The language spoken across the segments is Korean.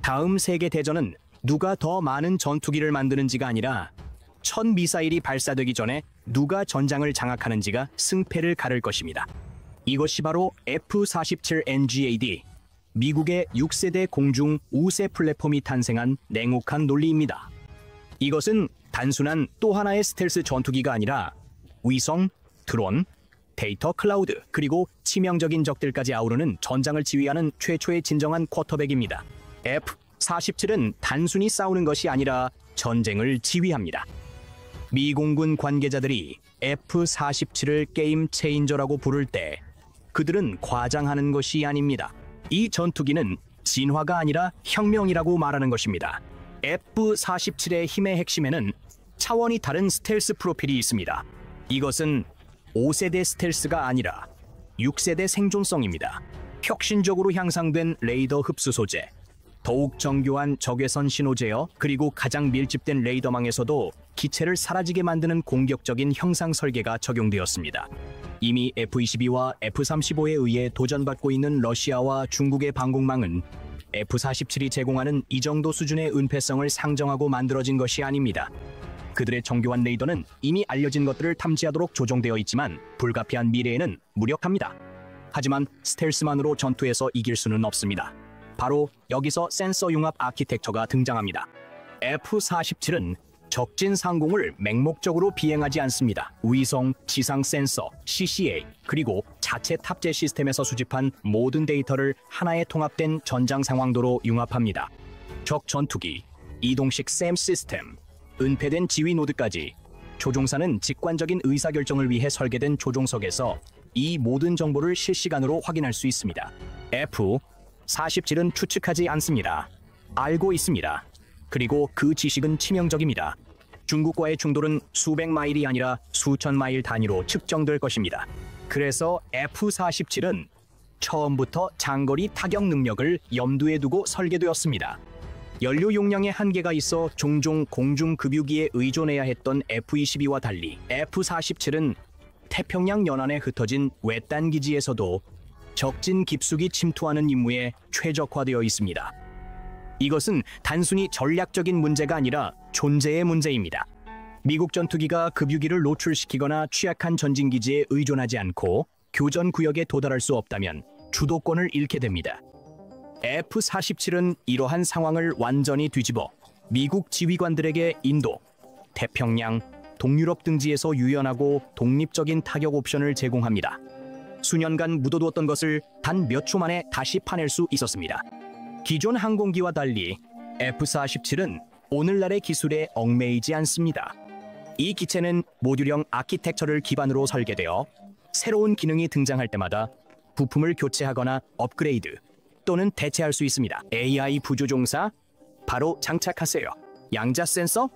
다음 세계대전은 누가 더 많은 전투기를 만드는지가 아니라 첫 미사일이 발사되기 전에 누가 전장을 장악하는지가 승패를 가를 것입니다. 이것이 바로 F-47NGAD, 미국의 6세대 공중 우세 플랫폼이 탄생한 냉혹한 논리입니다. 이것은 단순한 또 하나의 스텔스 전투기가 아니라 위성, 드론, 데이터 클라우드, 그리고 치명적인 적들까지 아우르는 전장을 지휘하는 최초의 진정한 쿼터백입니다. F-47은 단순히 싸우는 것이 아니라 전쟁을 지휘합니다. 미 공군 관계자들이 F-47을 게임 체인저라고 부를 때 그들은 과장하는 것이 아닙니다. 이 전투기는 진화가 아니라 혁명이라고 말하는 것입니다. F-47의 힘의 핵심에는 차원이 다른 스텔스 프로필이 있습니다. 이것은 5세대 스텔스가 아니라 6세대 생존성입니다. 혁신적으로 향상된 레이더 흡수 소재, 더욱 정교한 적외선 신호 제어, 그리고 가장 밀집된 레이더망에서도 기체를 사라지게 만드는 공격적인 형상 설계가 적용되었습니다. 이미 F-22와 F-35에 의해 도전받고 있는 러시아와 중국의 방공망은 F-47이 제공하는 이 정도 수준의 은폐성을 상정하고 만들어진 것이 아닙니다. 그들의 정교한 레이더는 이미 알려진 것들을 탐지하도록 조정되어 있지만 불가피한 미래에는 무력합니다. 하지만 스텔스만으로 전투에서 이길 수는 없습니다. 바로 여기서 센서 융합 아키텍처가 등장합니다. F-47은 적진 상공을 맹목적으로 비행하지 않습니다. 위성, 지상 센서, CCA, 그리고 자체 탑재 시스템에서 수집한 모든 데이터를 하나의 통합된 전장 상황도로 융합합니다. 적 전투기, 이동식 SAM 시스템, 은폐된 지휘 노드까지 조종사는 직관적인 의사결정을 위해 설계된 조종석에서 이 모든 정보를 실시간으로 확인할 수 있습니다. F-47은 추측하지 않습니다. 알고 있습니다. 그리고 그 지식은 치명적입니다. 중국과의 충돌은 수백 마일이 아니라 수천 마일 단위로 측정될 것입니다. 그래서 F-47은 처음부터 장거리 타격 능력을 염두에 두고 설계되었습니다. 연료 용량에 한계가 있어 종종 공중급유기에 의존해야 했던 F-22와 달리 F-47은 태평양 연안에 흩어진 외딴 기지에서도 적진 깊숙이 침투하는 임무에 최적화되어 있습니다. 이것은 단순히 전략적인 문제가 아니라 존재의 문제입니다. 미국 전투기가 급유기를 노출시키거나 취약한 전진기지에 의존하지 않고 교전 구역에 도달할 수 없다면 주도권을 잃게 됩니다. F-47은 이러한 상황을 완전히 뒤집어 미국 지휘관들에게 인도, 태평양, 동유럽 등지에서 유연하고 독립적인 타격 옵션을 제공합니다. 수년간 묻어두었던 것을 단 몇 초 만에 다시 파낼 수 있었습니다. 기존 항공기와 달리 F-47은 오늘날의 기술에 얽매이지 않습니다. 이 기체는 모듈형 아키텍처를 기반으로 설계되어 새로운 기능이 등장할 때마다 부품을 교체하거나 업그레이드 또는 대체할 수 있습니다. AI 부조종사 바로 장착하세요. 양자 센서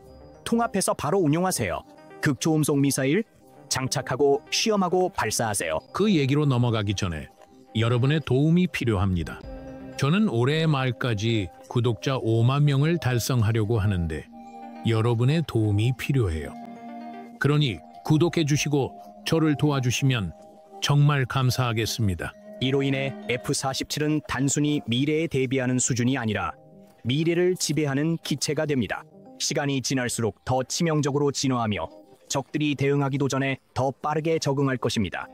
통합해서 바로 운용하세요. 극초음속 미사일 장착하고 시험하고 발사하세요. 그 얘기로 넘어가기 전에 여러분의 도움이 필요합니다. 저는 올해 말까지 구독자 5만 명을 달성하려고 하는데 여러분의 도움이 필요해요. 그러니 구독해 주시고 저를 도와주시면 정말 감사하겠습니다. 이로 인해 F-47은 단순히 미래에 대비하는 수준이 아니라 미래를 지배하는 기체가 됩니다. 시간이 지날수록 더 치명적으로 진화하며 적들이 대응하기도 전에 더 빠르게 적응할 것입니다.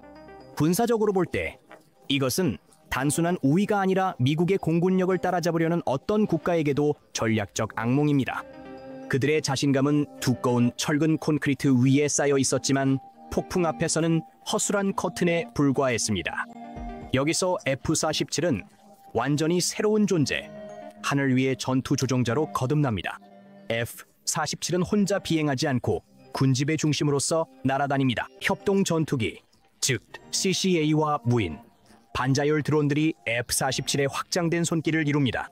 군사적으로 볼 때 이것은 단순한 우위가 아니라 미국의 공군력을 따라잡으려는 어떤 국가에게도 전략적 악몽입니다. 그들의 자신감은 두꺼운 철근 콘크리트 위에 쌓여 있었지만 폭풍 앞에서는 허술한 커튼에 불과했습니다. 여기서 F-47은 완전히 새로운 존재, 하늘 위의 전투 조종자로 거듭납니다. F-47은 혼자 비행하지 않고 군집의 중심으로서 날아다닙니다. 협동 전투기, 즉 CCA와 무인, 반자율 드론들이 F-47의 확장된 손길을 이룹니다.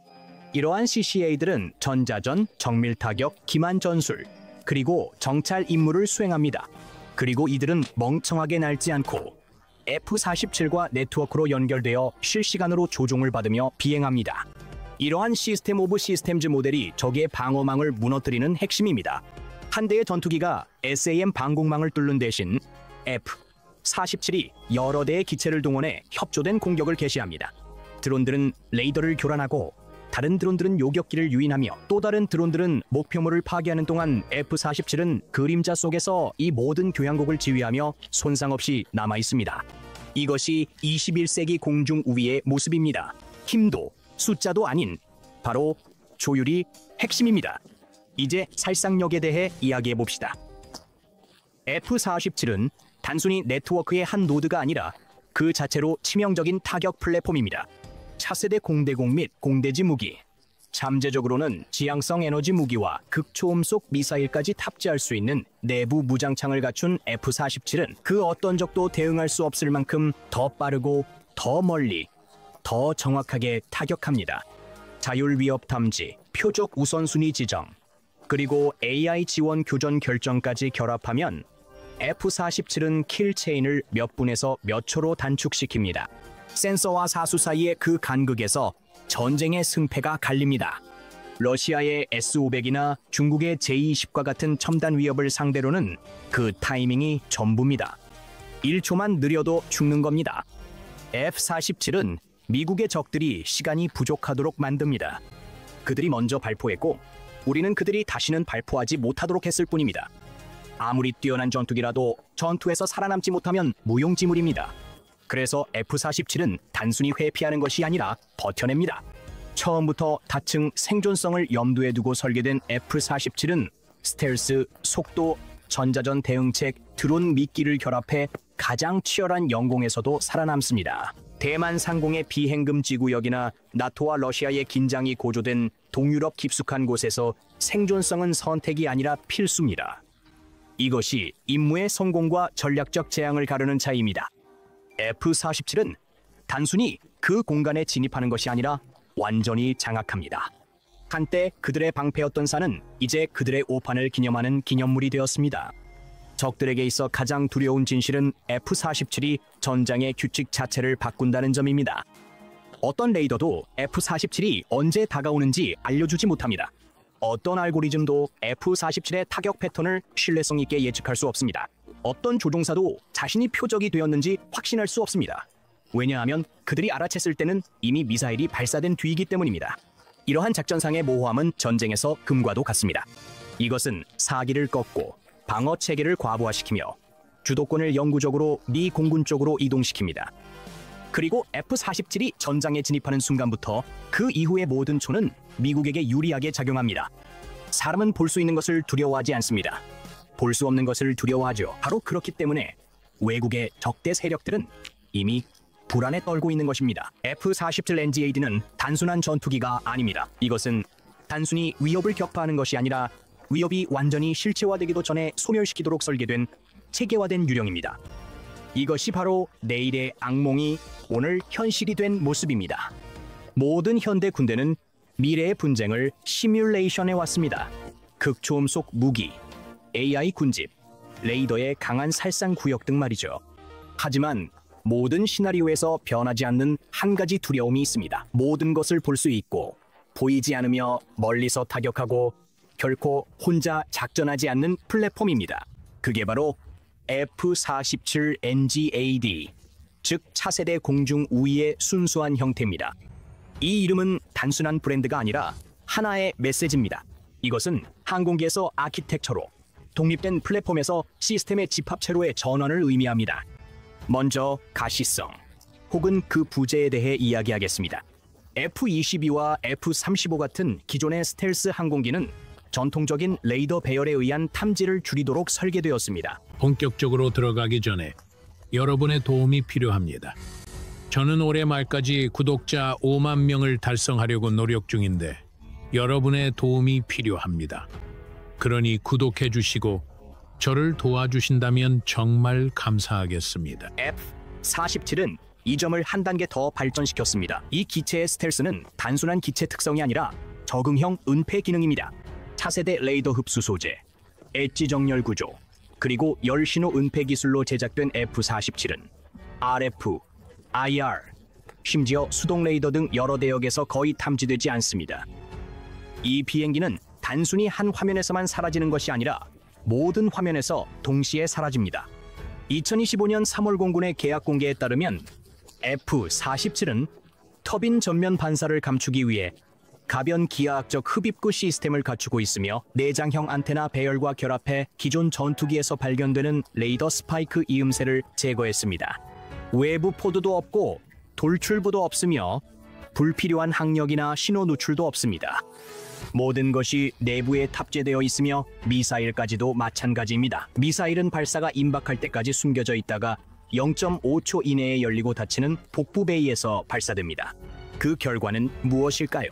이러한 CCA들은 전자전, 정밀타격, 기만 전술, 그리고 정찰 임무를 수행합니다. 그리고 이들은 멍청하게 날지 않고 F-47과 네트워크로 연결되어 실시간으로 조종을 받으며 비행합니다. 이러한 시스템 오브 시스템즈 모델이 적의 방어망을 무너뜨리는 핵심입니다. 한 대의 전투기가 SAM 방공망을 뚫는 대신 F-47이 여러 대의 기체를 동원해 협조된 공격을 개시합니다. 드론들은 레이더를 교란하고 다른 드론들은 요격기를 유인하며 또 다른 드론들은 목표물을 파괴하는 동안 F-47은 그림자 속에서 이 모든 교향곡을 지휘하며 손상 없이 남아 있습니다. 이것이 21세기 공중 우위의 모습입니다. 힘도 숫자도 아닌 바로 조율이 핵심입니다. 이제 살상력에 대해 이야기해 봅시다. F-47은 단순히 네트워크의 한 노드가 아니라 그 자체로 치명적인 타격 플랫폼입니다. 차세대 공대공 및 공대지 무기, 잠재적으로는 지향성 에너지 무기와 극초음속 미사일까지 탑재할 수 있는 내부 무장창을 갖춘 F-47은 그 어떤 적도 대응할 수 없을 만큼 더 빠르고 더 멀리, 더 정확하게 타격합니다. 자율 위협 탐지, 표적 우선순위 지정, 그리고 AI 지원 교전 결정까지 결합하면 F-47은 킬체인을 몇 분에서 몇 초로 단축시킵니다. 센서와 사수 사이의 그 간극에서 전쟁의 승패가 갈립니다. 러시아의 S-500이나 중국의 J-20과 같은 첨단 위협을 상대로는 그 타이밍이 전부입니다. 1초만 느려도 죽는 겁니다. F-47은 미국의 적들이 시간이 부족하도록 만듭니다. 그들이 먼저 발포했고 우리는 그들이 다시는 발포하지 못하도록 했을 뿐입니다. 아무리 뛰어난 전투기라도 전투에서 살아남지 못하면 무용지물입니다. 그래서 F-47은 단순히 회피하는 것이 아니라 버텨냅니다. 처음부터 다층 생존성을 염두에 두고 설계된 F-47은 스텔스, 속도, 전자전 대응책, 드론 미끼를 결합해 가장 치열한 영공에서도 살아남습니다. 대만 상공의 비행금지 구역이나 나토와 러시아의 긴장이 고조된 동유럽 깊숙한 곳에서 생존성은 선택이 아니라 필수입니다. 이것이 임무의 성공과 전략적 재앙을 가르는 차이입니다. F-47은 단순히 그 공간에 진입하는 것이 아니라 완전히 장악합니다. 한때 그들의 방패였던 산은 이제 그들의 오판을 기념하는 기념물이 되었습니다. 적들에게 있어 가장 두려운 진실은 F-47이 전장의 규칙 자체를 바꾼다는 점입니다. 어떤 레이더도 F-47이 언제 다가오는지 알려주지 못합니다. 어떤 알고리즘도 F-47의 타격 패턴을 신뢰성 있게 예측할 수 없습니다. 어떤 조종사도 자신이 표적이 되었는지 확신할 수 없습니다. 왜냐하면 그들이 알아챘을 때는 이미 미사일이 발사된 뒤이기 때문입니다. 이러한 작전상의 모호함은 전쟁에서 금과도 같습니다. 이것은 사기를 꺾고 방어 체계를 과부하시키며 주도권을 영구적으로 미 공군 쪽으로 이동시킵니다. 그리고 F-47이 전장에 진입하는 순간부터 그 이후의 모든 초는 미국에게 유리하게 작용합니다. 사람은 볼 수 있는 것을 두려워하지 않습니다. 볼 수 없는 것을 두려워하죠. 바로 그렇기 때문에 외국의 적대 세력들은 이미 불안에 떨고 있는 것입니다. F-47 NGAD는 단순한 전투기가 아닙니다. 이것은 단순히 위협을 격파하는 것이 아니라 위협이 완전히 실체화되기도 전에 소멸시키도록 설계된 체계화된 유령입니다. 이것이 바로 내일의 악몽이 오늘 현실이 된 모습입니다. 모든 현대 군대는 미래의 분쟁을 시뮬레이션해 왔습니다. 극초음속 무기, AI 군집, 레이더의 강한 살상 구역 등 말이죠. 하지만 모든 시나리오에서 변하지 않는 한 가지 두려움이 있습니다. 모든 것을 볼 수 있고 보이지 않으며 멀리서 타격하고 결코 혼자 작전하지 않는 플랫폼입니다. 그게 바로 F-47 NGAD, 즉 차세대 공중 우위의 순수한 형태입니다. 이 이름은 단순한 브랜드가 아니라 하나의 메시지입니다. 이것은 항공기에서 아키텍처로, 독립된 플랫폼에서 시스템의 집합체로의 전환을 의미합니다. 먼저 가시성, 혹은 그 부재에 대해 이야기하겠습니다. F-22와 F-35 같은 기존의 스텔스 항공기는 전통적인 레이더 배열에 의한 탐지를 줄이도록 설계되었습니다. 본격적으로 들어가기 전에 여러분의 도움이 필요합니다. 저는 올해 말까지 구독자 5만 명을 달성하려고 노력 중인데 여러분의 도움이 필요합니다. 그러니 구독해 주시고 저를 도와주신다면 정말 감사하겠습니다. F-47은 이 점을 한 단계 더 발전시켰습니다. 이 기체의 스텔스는 단순한 기체 특성이 아니라 적응형 은폐 기능입니다. 차세대 레이더 흡수 소재, 엣지 정렬 구조, 그리고 열신호 은폐 기술로 제작된 F-47은 RF, IR, 심지어 수동 레이더 등 여러 대역에서 거의 탐지되지 않습니다. 이 비행기는 단순히 한 화면에서만 사라지는 것이 아니라 모든 화면에서 동시에 사라집니다. 2025년 3월 공군의 계약 공개에 따르면 F-47은 터빈 전면 반사를 감추기 위해 가변 기하학적 흡입구 시스템을 갖추고 있으며 내장형 안테나 배열과 결합해 기존 전투기에서 발견되는 레이더 스파이크 이음새를 제거했습니다. 외부 포드도 없고 돌출부도 없으며 불필요한 항력이나 신호 누출도 없습니다. 모든 것이 내부에 탑재되어 있으며 미사일까지도 마찬가지입니다. 미사일은 발사가 임박할 때까지 숨겨져 있다가 0.5초 이내에 열리고 닫히는 복부 베이에서 발사됩니다. 그 결과는 무엇일까요?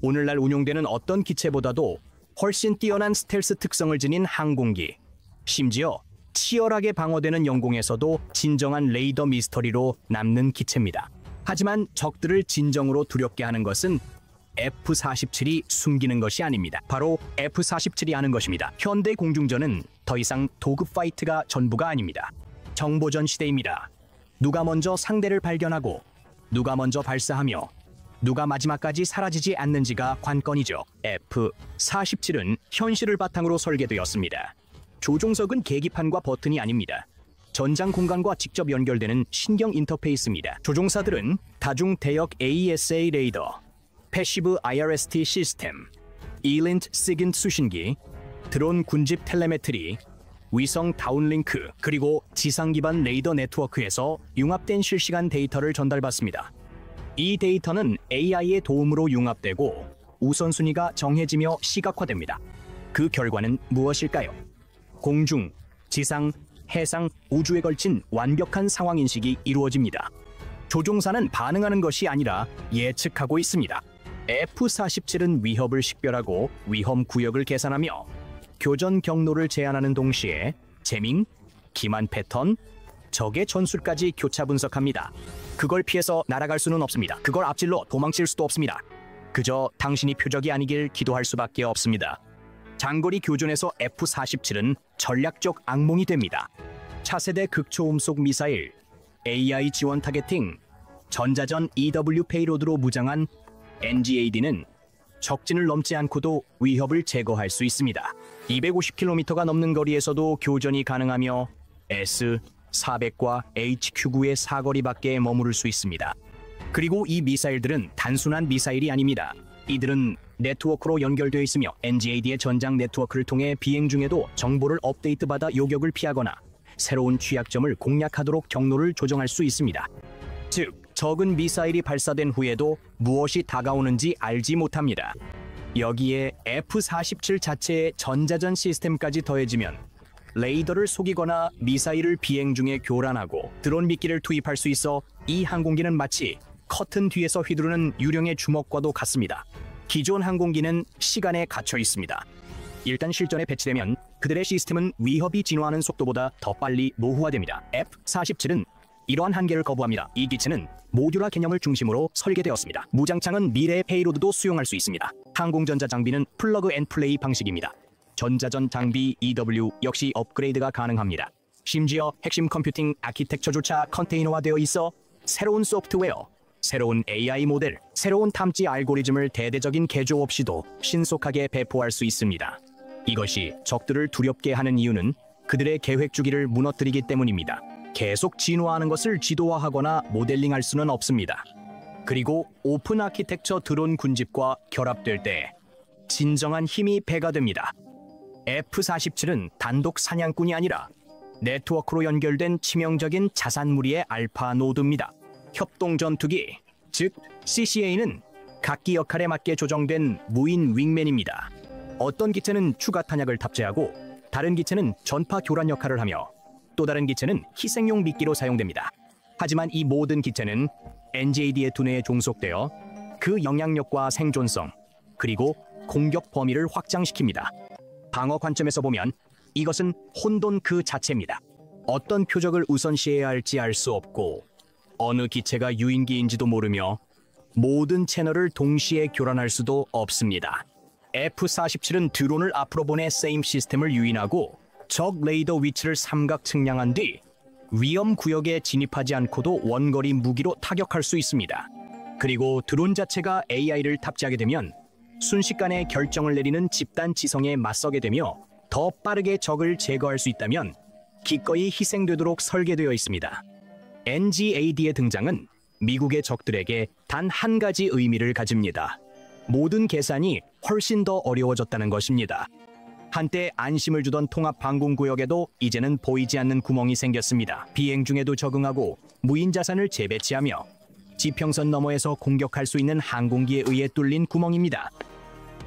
오늘날 운용되는 어떤 기체보다도 훨씬 뛰어난 스텔스 특성을 지닌 항공기, 심지어 치열하게 방어되는 영공에서도 진정한 레이더 미스터리로 남는 기체입니다. 하지만 적들을 진정으로 두렵게 하는 것은 F-47이 숨기는 것이 아닙니다. 바로 F-47이 하는 것입니다. 현대 공중전은 더 이상 도그파이트가 전부가 아닙니다. 정보전 시대입니다. 누가 먼저 상대를 발견하고 누가 먼저 발사하며 누가 마지막까지 사라지지 않는지가 관건이죠. F-47은 현실을 바탕으로 설계되었습니다. 조종석은 계기판과 버튼이 아닙니다. 전장 공간과 직접 연결되는 신경 인터페이스입니다. 조종사들은 다중 대역 AESA 레이더, 패시브 IRST 시스템, 이린트 시긴트 수신기, 드론 군집 텔레메트리, 위성 다운링크, 그리고 지상 기반 레이더 네트워크에서 융합된 실시간 데이터를 전달받습니다. 이 데이터는 AI의 도움으로 융합되고 우선순위가 정해지며 시각화됩니다. 그 결과는 무엇일까요? 공중, 지상, 해상, 우주에 걸친 완벽한 상황 인식이 이루어집니다. 조종사는 반응하는 것이 아니라 예측하고 있습니다. F-47은 위협을 식별하고 위험 구역을 계산하며 교전 경로를 제한하는 동시에 재밍, 기만 패턴, 적의 전술까지 교차 분석합니다. 그걸 피해서 날아갈 수는 없습니다. 그걸 앞질러 도망칠 수도 없습니다. 그저 당신이 표적이 아니길 기도할 수밖에 없습니다. 장거리 교전에서 F-47은 전략적 악몽이 됩니다. 차세대 극초음속 미사일, AI 지원 타겟팅, 전자전 EW 페이로드로 무장한 NGAD는 적진을 넘지 않고도 위협을 제거할 수 있습니다. 250km가 넘는 거리에서도 교전이 가능하며 S-400과 HQ-9의 사거리 밖에 머무를 수 있습니다. 그리고 이 미사일들은 단순한 미사일이 아닙니다. 이들은 네트워크로 연결되어 있으며 NGAD의 전장 네트워크를 통해 비행 중에도 정보를 업데이트받아 요격을 피하거나 새로운 취약점을 공략하도록 경로를 조정할 수 있습니다. 즉, 적은 미사일이 발사된 후에도 무엇이 다가오는지 알지 못합니다. 여기에 F-47 자체의 전자전 시스템까지 더해지면 레이더를 속이거나 미사일을 비행 중에 교란하고 드론 미끼를 투입할 수 있어 이 항공기는 마치 커튼 뒤에서 휘두르는 유령의 주먹과도 같습니다. 기존 항공기는 시간에 갇혀 있습니다. 일단 실전에 배치되면 그들의 시스템은 위협이 진화하는 속도보다 더 빨리 노후화됩니다. F-47은 이러한 한계를 거부합니다. 이 기체는 모듈화 개념을 중심으로 설계되었습니다. 무장창은 미래의 페이로드도 수용할 수 있습니다. 항공전자 장비는 플러그 앤 플레이 방식입니다. 전자전 장비 EW 역시 업그레이드가 가능합니다. 심지어 핵심 컴퓨팅 아키텍처조차 컨테이너화되어 있어 새로운 소프트웨어, 새로운 AI 모델, 새로운 탐지 알고리즘을 대대적인 개조 없이도 신속하게 배포할 수 있습니다. 이것이 적들을 두렵게 하는 이유는 그들의 계획 주기를 무너뜨리기 때문입니다. 계속 진화하는 것을 지도화하거나 모델링할 수는 없습니다. 그리고 오픈 아키텍처 드론 군집과 결합될 때 진정한 힘이 배가 됩니다. F-47은 단독 사냥꾼이 아니라 네트워크로 연결된 치명적인 자산무리의 알파 노드입니다. 협동 전투기, 즉 CCA는 각기 역할에 맞게 조정된 무인 윙맨입니다. 어떤 기체는 추가 탄약을 탑재하고 다른 기체는 전파 교란 역할을 하며 또 다른 기체는 희생용 미끼로 사용됩니다. 하지만 이 모든 기체는 NGAD의 두뇌에 종속되어 그 영향력과 생존성, 그리고 공격 범위를 확장시킵니다. 방어 관점에서 보면 이것은 혼돈 그 자체입니다. 어떤 표적을 우선시해야 할지 알 수 없고 어느 기체가 유인기인지도 모르며 모든 채널을 동시에 교란할 수도 없습니다. F-47은 드론을 앞으로 보내 세임 시스템을 유인하고 적 레이더 위치를 삼각 측량한 뒤 위험 구역에 진입하지 않고도 원거리 무기로 타격할 수 있습니다. 그리고 드론 자체가 AI를 탑재하게 되면 순식간에 결정을 내리는 집단 지성에 맞서게 되며 더 빠르게 적을 제거할 수 있다면 기꺼이 희생되도록 설계되어 있습니다. NGAD의 등장은 미국의 적들에게 단 한 가지 의미를 가집니다. 모든 계산이 훨씬 더 어려워졌다는 것입니다. 한때 안심을 주던 통합 방공구역에도 이제는 보이지 않는 구멍이 생겼습니다. 비행 중에도 적응하고 무인 자산을 재배치하며 지평선 너머에서 공격할 수 있는 항공기에 의해 뚫린 구멍입니다.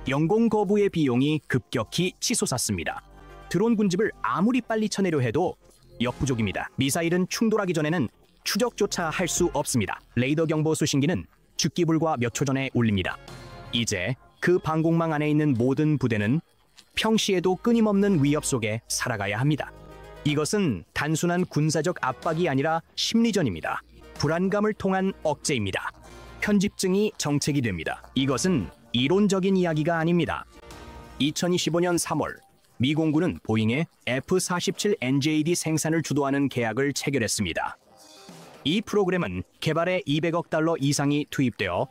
영공 거부의 비용이 급격히 치솟았습니다. 드론 군집을 아무리 빨리 쳐내려 해도 역부족입니다. 미사일은 충돌하기 전에는 추적조차 할 수 없습니다. 레이더 경보 수신기는 죽기 불과 몇 초 전에 울립니다. 이제 그 방공망 안에 있는 모든 부대는 평시에도 끊임없는 위협 속에 살아가야 합니다. 이것은 단순한 군사적 압박이 아니라 심리전입니다. 불안감을 통한 억제입니다. 편집증이 정책이 됩니다. 이것은 이론적인 이야기가 아닙니다. 2025년 3월 미 공군은 보잉의 F-47NGAD 생산을 주도하는 계약을 체결했습니다. 이 프로그램은 개발에 200억 달러 이상이 투입되어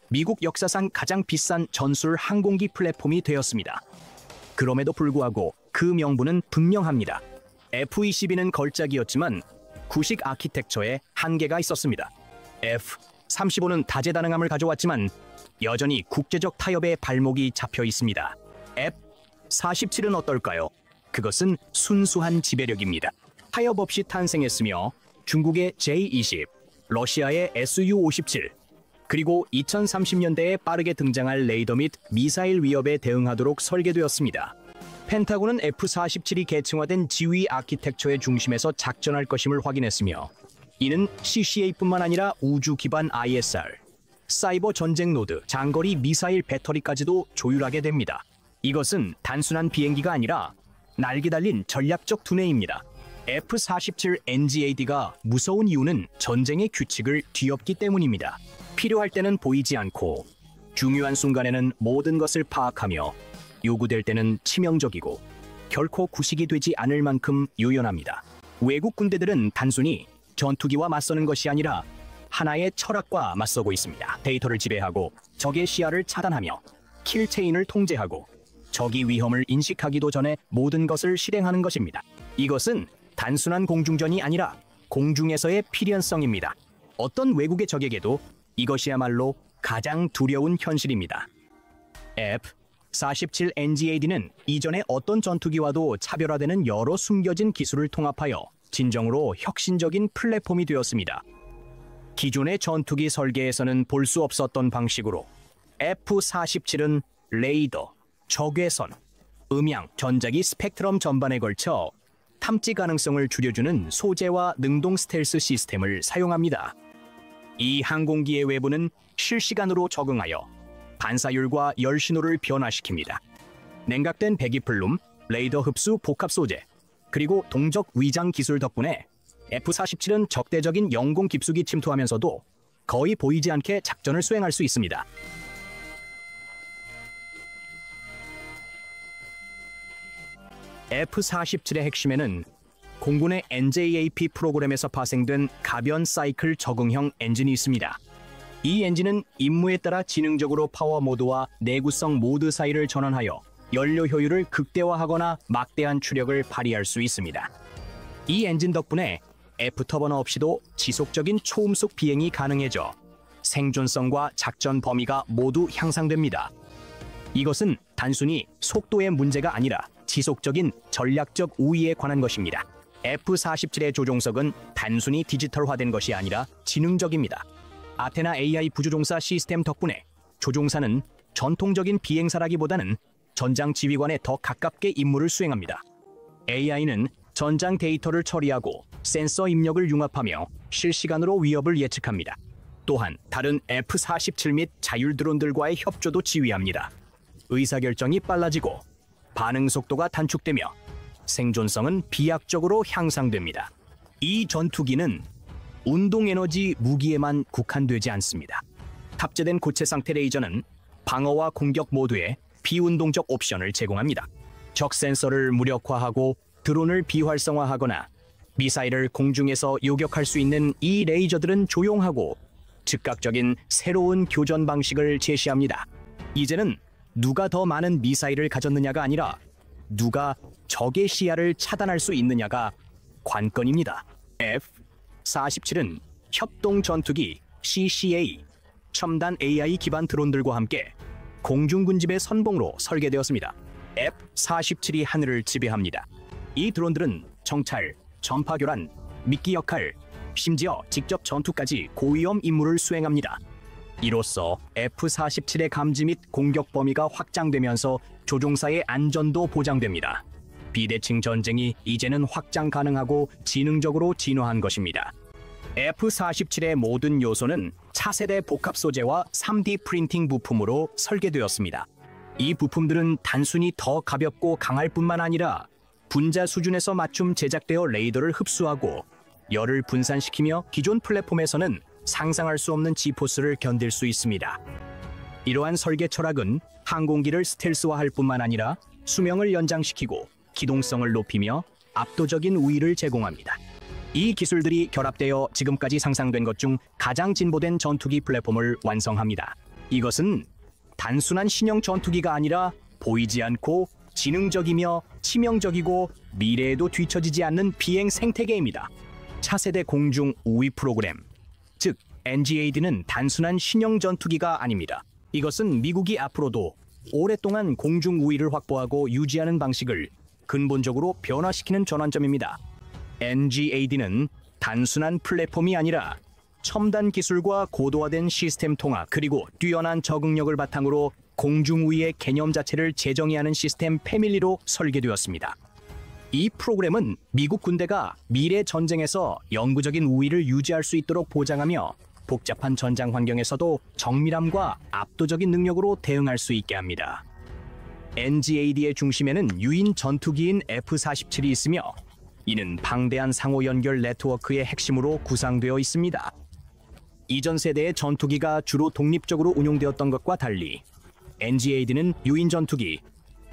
미국 역사상 가장 비싼 전술 항공기 플랫폼이 되었습니다. 그럼에도 불구하고 그 명분은 분명합니다. F-22는 걸작이었지만 구식 아키텍처에 한계가 있었습니다. F-35는 다재다능함을 가져왔지만 여전히 국제적 타협의 발목이 잡혀 있습니다. F-47은 어떨까요? 그것은 순수한 지배력입니다. 타협 없이 탄생했으며 중국의 J-20, 러시아의 Su-57, 그리고 2030년대에 빠르게 등장할 레이더 및 미사일 위협에 대응하도록 설계되었습니다. 펜타곤은 F-47이 계층화된 지휘 아키텍처의 중심에서 작전할 것임을 확인했으며 이는 CCA뿐만 아니라 우주 기반 ISR, 사이버 전쟁 노드, 장거리 미사일 배터리까지도 조율하게 됩니다. 이것은 단순한 비행기가 아니라 날개 달린 전략적 두뇌입니다. F-47NGAD가 무서운 이유는 전쟁의 규칙을 뒤엎기 때문입니다. 필요할 때는 보이지 않고 중요한 순간에는 모든 것을 파악하며 요구될 때는 치명적이고 결코 구식이 되지 않을 만큼 유연합니다. 외국 군대들은 단순히 전투기와 맞서는 것이 아니라 하나의 철학과 맞서고 있습니다. 데이터를 지배하고 적의 시야를 차단하며 킬체인을 통제하고 적이 위험을 인식하기도 전에 모든 것을 실행하는 것입니다. 이것은 단순한 공중전이 아니라 공중에서의 필연성입니다. 어떤 외국의 적에게도 이것이야말로 가장 두려운 현실입니다. F-47NGAD는 이전의 어떤 전투기와도 차별화되는 여러 숨겨진 기술을 통합하여 진정으로 혁신적인 플랫폼이 되었습니다. 기존의 전투기 설계에서는 볼 수 없었던 방식으로 F-47은 레이더, 적외선, 음향, 전자기 스펙트럼 전반에 걸쳐 탐지 가능성을 줄여주는 소재와 능동 스텔스 시스템을 사용합니다. 이 항공기의 외부는 실시간으로 적응하여 반사율과 열 신호를 변화시킵니다. 냉각된 배기플룸, 레이더 흡수 복합 소재, 그리고 동적 위장 기술 덕분에 F-47은 적대적인 영공 깊숙이 침투하면서도 거의 보이지 않게 작전을 수행할 수 있습니다. F-47의 핵심에는 공군의 NJAP 프로그램에서 파생된 가변 사이클 적응형 엔진이 있습니다. 이 엔진은 임무에 따라 지능적으로 파워 모드와 내구성 모드 사이를 전환하여 연료 효율을 극대화하거나 막대한 추력을 발휘할 수 있습니다. 이 엔진 덕분에 F터버너 없이도 지속적인 초음속 비행이 가능해져 생존성과 작전 범위가 모두 향상됩니다. 이것은 단순히 속도의 문제가 아니라 지속적인 전략적 우위에 관한 것입니다. F-47의 조종석은 단순히 디지털화된 것이 아니라 지능적입니다. 아테나 AI 부조종사 시스템 덕분에 조종사는 전통적인 비행사라기보다는 전장 지휘관에 더 가깝게 임무를 수행합니다. AI는 전장 데이터를 처리하고 센서 입력을 융합하며 실시간으로 위협을 예측합니다. 또한 다른 F-47 및 자율 드론들과의 협조도 지휘합니다. 의사결정이 빨라지고 반응 속도가 단축되며 생존성은 비약적으로 향상됩니다. 이 전투기는 운동에너지 무기에만 국한되지 않습니다. 탑재된 고체 상태 레이저는 방어와 공격 모두에 비운동적 옵션을 제공합니다. 적 센서를 무력화하고 드론을 비활성화하거나 미사일을 공중에서 요격할 수 있는 이 레이저들은 조용하고 즉각적인 새로운 교전 방식을 제시합니다. 이제는 누가 더 많은 미사일을 가졌느냐가 아니라 누가 적의 시야를 차단할 수 있느냐가 관건입니다. F-47은 협동 전투기 CCA, 첨단 AI 기반 드론들과 함께 공중군집의 선봉으로 설계되었습니다. F-47이 하늘을 지배합니다. 이 드론들은 정찰, 전파 교란, 미끼 역할, 심지어 직접 전투까지 고위험 임무를 수행합니다. 이로써 F-47의 감지 및 공격 범위가 확장되면서 조종사의 안전도 보장됩니다. 비대칭 전쟁이 이제는 확장 가능하고 지능적으로 진화한 것입니다. F-47의 모든 요소는 차세대 복합 소재와 3D 프린팅 부품으로 설계되었습니다. 이 부품들은 단순히 더 가볍고 강할 뿐만 아니라 분자 수준에서 맞춤 제작되어 레이더를 흡수하고 열을 분산시키며 기존 플랫폼에서는 상상할 수 없는 G포스를 견딜 수 있습니다. 이러한 설계 철학은 항공기를 스텔스화할 뿐만 아니라 수명을 연장시키고 기동성을 높이며 압도적인 우위를 제공합니다. 이 기술들이 결합되어 지금까지 상상된 것 중 가장 진보된 전투기 플랫폼을 완성합니다. 이것은 단순한 신형 전투기가 아니라 보이지 않고 지능적이며 치명적이고 미래에도 뒤처지지 않는 비행 생태계입니다. 차세대 공중 우위 프로그램, 즉 NGAD는 단순한 신형 전투기가 아닙니다. 이것은 미국이 앞으로도 오랫동안 공중 우위를 확보하고 유지하는 방식을 근본적으로 변화시키는 전환점입니다. NGAD는 단순한 플랫폼이 아니라 첨단 기술과 고도화된 시스템 통합 그리고 뛰어난 적응력을 바탕으로 공중 우위의 개념 자체를 재정의하는 시스템 패밀리로 설계되었습니다. 이 프로그램은 미국 군대가 미래 전쟁에서 영구적인 우위를 유지할 수 있도록 보장하며 복잡한 전장 환경에서도 정밀함과 압도적인 능력으로 대응할 수 있게 합니다. NGAD의 중심에는 유인 전투기인 F-47이 있으며 이는 방대한 상호 연결 네트워크의 핵심으로 구상되어 있습니다. 이전 세대의 전투기가 주로 독립적으로 운용되었던 것과 달리 NGAD는 유인 전투기,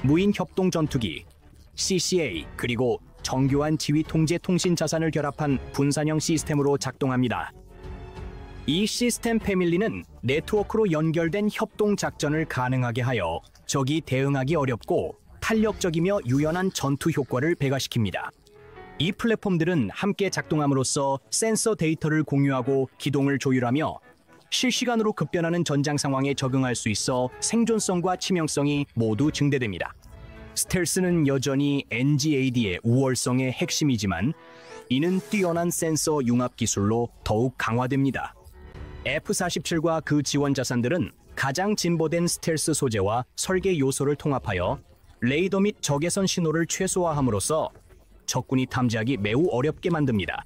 무인 협동 전투기, CCA 그리고 정교한 지휘 통제 통신 자산을 결합한 분산형 시스템으로 작동합니다. 이 시스템 패밀리는 네트워크로 연결된 협동 작전을 가능하게 하여 적이 대응하기 어렵고 탄력적이며 유연한 전투 효과를 배가시킵니다. 이 플랫폼들은 함께 작동함으로써 센서 데이터를 공유하고 기동을 조율하며 실시간으로 급변하는 전장 상황에 적응할 수 있어 생존성과 치명성이 모두 증대됩니다. 스텔스는 여전히 NGAD의 우월성의 핵심이지만 이는 뛰어난 센서 융합 기술로 더욱 강화됩니다. F-47과 그 지원 자산들은 가장 진보된 스텔스 소재와 설계 요소를 통합하여 레이더 및 적외선 신호를 최소화함으로써 적군이 탐지하기 매우 어렵게 만듭니다.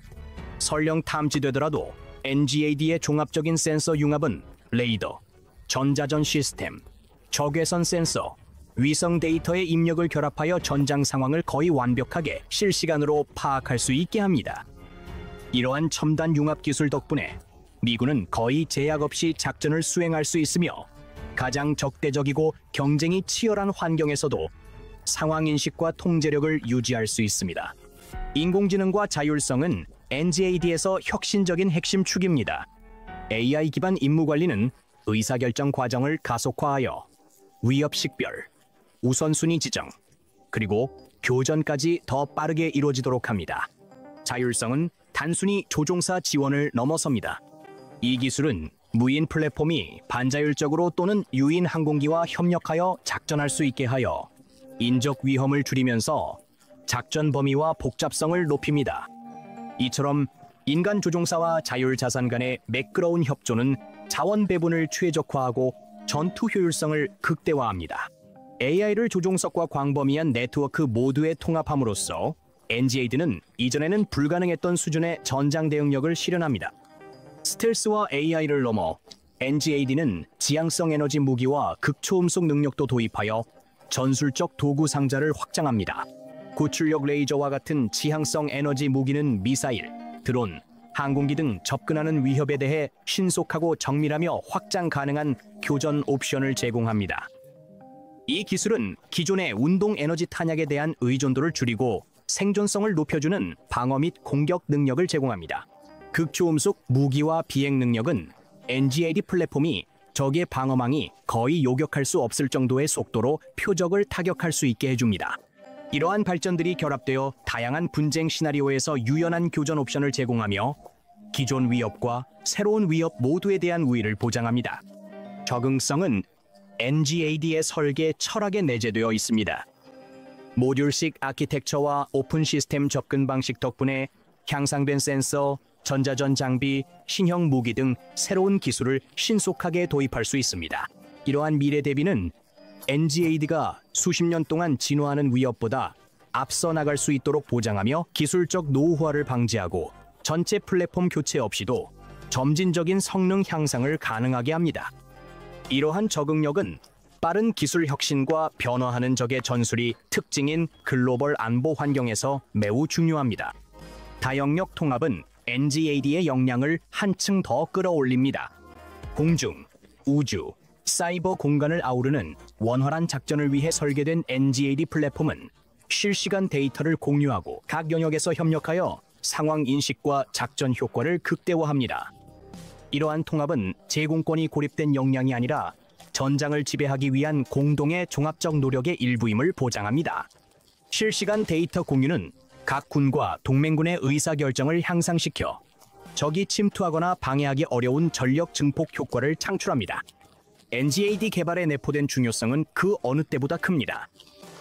설령 탐지되더라도 NGAD의 종합적인 센서 융합은 레이더, 전자전 시스템, 적외선 센서, 위성 데이터의 입력을 결합하여 전장 상황을 거의 완벽하게 실시간으로 파악할 수 있게 합니다. 이러한 첨단 융합 기술 덕분에 미군은 거의 제약 없이 작전을 수행할 수 있으며 가장 적대적이고 경쟁이 치열한 환경에서도 상황 인식과 통제력을 유지할 수 있습니다. 인공지능과 자율성은 NGAD에서 혁신적인 핵심 축입니다. AI 기반 임무 관리는 의사결정 과정을 가속화하여 위협 식별, 우선순위 지정, 그리고 교전까지 더 빠르게 이루어지도록 합니다. 자율성은 단순히 조종사 지원을 넘어섭니다. 이 기술은 무인 플랫폼이 반자율적으로 또는 유인 항공기와 협력하여 작전할 수 있게 하여 인적 위험을 줄이면서 작전 범위와 복잡성을 높입니다. 이처럼 인간 조종사와 자율 자산 간의 매끄러운 협조는 자원 배분을 최적화하고 전투 효율성을 극대화합니다. AI를 조종석과 광범위한 네트워크 모두에 통합함으로써 NGAD는 이전에는 불가능했던 수준의 전장 대응력을 실현합니다. 스텔스와 AI를 넘어 NGAD는 지향성 에너지 무기와 극초음속 능력도 도입하여 전술적 도구 상자를 확장합니다. 고출력 레이저와 같은 지향성 에너지 무기는 미사일, 드론, 항공기 등 접근하는 위협에 대해 신속하고 정밀하며 확장 가능한 교전 옵션을 제공합니다. 이 기술은 기존의 운동 에너지 탄약에 대한 의존도를 줄이고 생존성을 높여주는 방어 및 공격 능력을 제공합니다. 극초음속 무기와 비행 능력은 NGAD 플랫폼이 적의 방어망이 거의 요격할 수 없을 정도의 속도로 표적을 타격할 수 있게 해줍니다. 이러한 발전들이 결합되어 다양한 분쟁 시나리오에서 유연한 교전 옵션을 제공하며 기존 위협과 새로운 위협 모두에 대한 우위를 보장합니다. 적응성은 NGAD의 설계 철학에 내재되어 있습니다. 모듈식 아키텍처와 오픈 시스템 접근 방식 덕분에 향상된 센서, 전자전 장비, 신형 무기 등 새로운 기술을 신속하게 도입할 수 있습니다. 이러한 미래 대비는 NGAD가 수십 년 동안 진화하는 위협보다 앞서 나갈 수 있도록 보장하며 기술적 노후화를 방지하고 전체 플랫폼 교체 없이도 점진적인 성능 향상을 가능하게 합니다. 이러한 적응력은 빠른 기술 혁신과 변화하는 적의 전술이 특징인 글로벌 안보 환경에서 매우 중요합니다. 다영역 통합은 NGAD의 역량을 한층 더 끌어올립니다. 공중, 우주, 사이버 공간을 아우르는 원활한 작전을 위해 설계된 NGAD 플랫폼은 실시간 데이터를 공유하고 각 영역에서 협력하여 상황 인식과 작전 효과를 극대화합니다. 이러한 통합은 제공권이 고립된 역량이 아니라 전장을 지배하기 위한 공동의 종합적 노력의 일부임을 보장합니다. 실시간 데이터 공유는 각 군과 동맹군의 의사결정을 향상시켜 적이 침투하거나 방해하기 어려운 전력 증폭 효과를 창출합니다. NGAD 개발에 내포된 중요성은 그 어느 때보다 큽니다.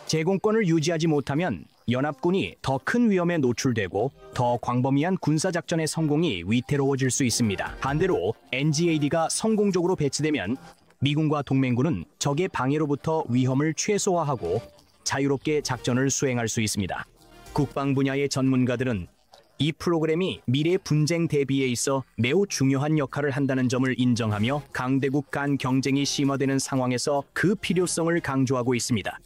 제공권을 유지하지 못하면 연합군이 더 큰 위험에 노출되고 더 광범위한 군사작전의 성공이 위태로워질 수 있습니다. 반대로 NGAD가 성공적으로 배치되면 미군과 동맹군은 적의 방해로부터 위험을 최소화하고 자유롭게 작전을 수행할 수 있습니다. 국방 분야의 전문가들은 이 프로그램이 미래 분쟁 대비에 있어 매우 중요한 역할을 한다는 점을 인정하며 강대국 간 경쟁이 심화되는 상황에서 그 필요성을 강조하고 있습니다.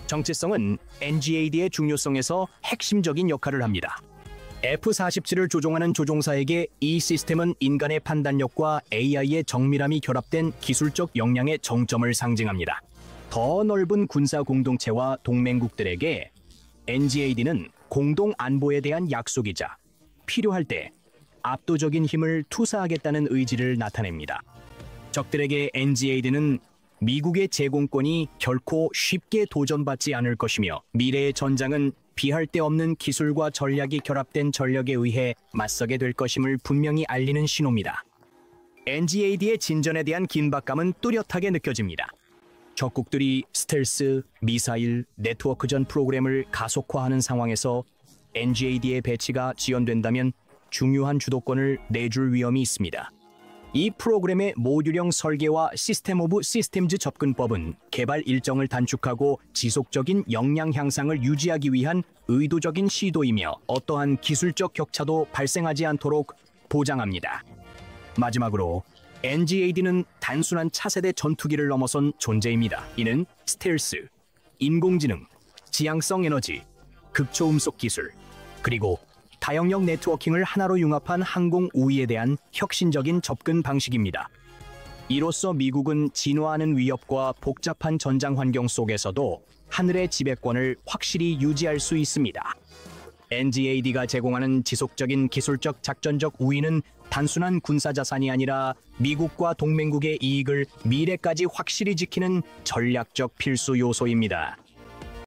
정체성은 NGAD의 중요성에서 핵심적인 역할을 합니다. F-47을 조종하는 조종사에게 이 시스템은 인간의 판단력과 AI의 정밀함이 결합된 기술적 역량의 정점을 상징합니다. 더 넓은 군사 공동체와 동맹국들에게 NGAD는 공동 안보에 대한 약속이자 필요할 때 압도적인 힘을 투사하겠다는 의지를 나타냅니다. 적들에게 NGAD는 미국의 제공권이 결코 쉽게 도전받지 않을 것이며 미래의 전장은 비할 데 없는 기술과 전략이 결합된 전력에 의해 맞서게 될 것임을 분명히 알리는 신호입니다. NGAD의 진전에 대한 긴박감은 뚜렷하게 느껴집니다. 적국들이 스텔스, 미사일, 네트워크전 프로그램을 가속화하는 상황에서 NGAD의 배치가 지연된다면 중요한 주도권을 내줄 위험이 있습니다. 이 프로그램의 모듈형 설계와 시스템 오브 시스템즈 접근법은 개발 일정을 단축하고 지속적인 역량 향상을 유지하기 위한 의도적인 시도이며 어떠한 기술적 격차도 발생하지 않도록 보장합니다. 마지막으로 NGAD는 단순한 차세대 전투기를 넘어선 존재입니다. 이는 스텔스, 인공지능, 지향성 에너지, 극초음속 기술, 그리고 다영역 네트워킹을 하나로 융합한 항공 우위에 대한 혁신적인 접근 방식입니다. 이로써 미국은 진화하는 위협과 복잡한 전장 환경 속에서도 하늘의 지배권을 확실히 유지할 수 있습니다. NGAD가 제공하는 지속적인 기술적 작전적 우위는 단순한 군사 자산이 아니라 미국과 동맹국의 이익을 미래까지 확실히 지키는 전략적 필수 요소입니다.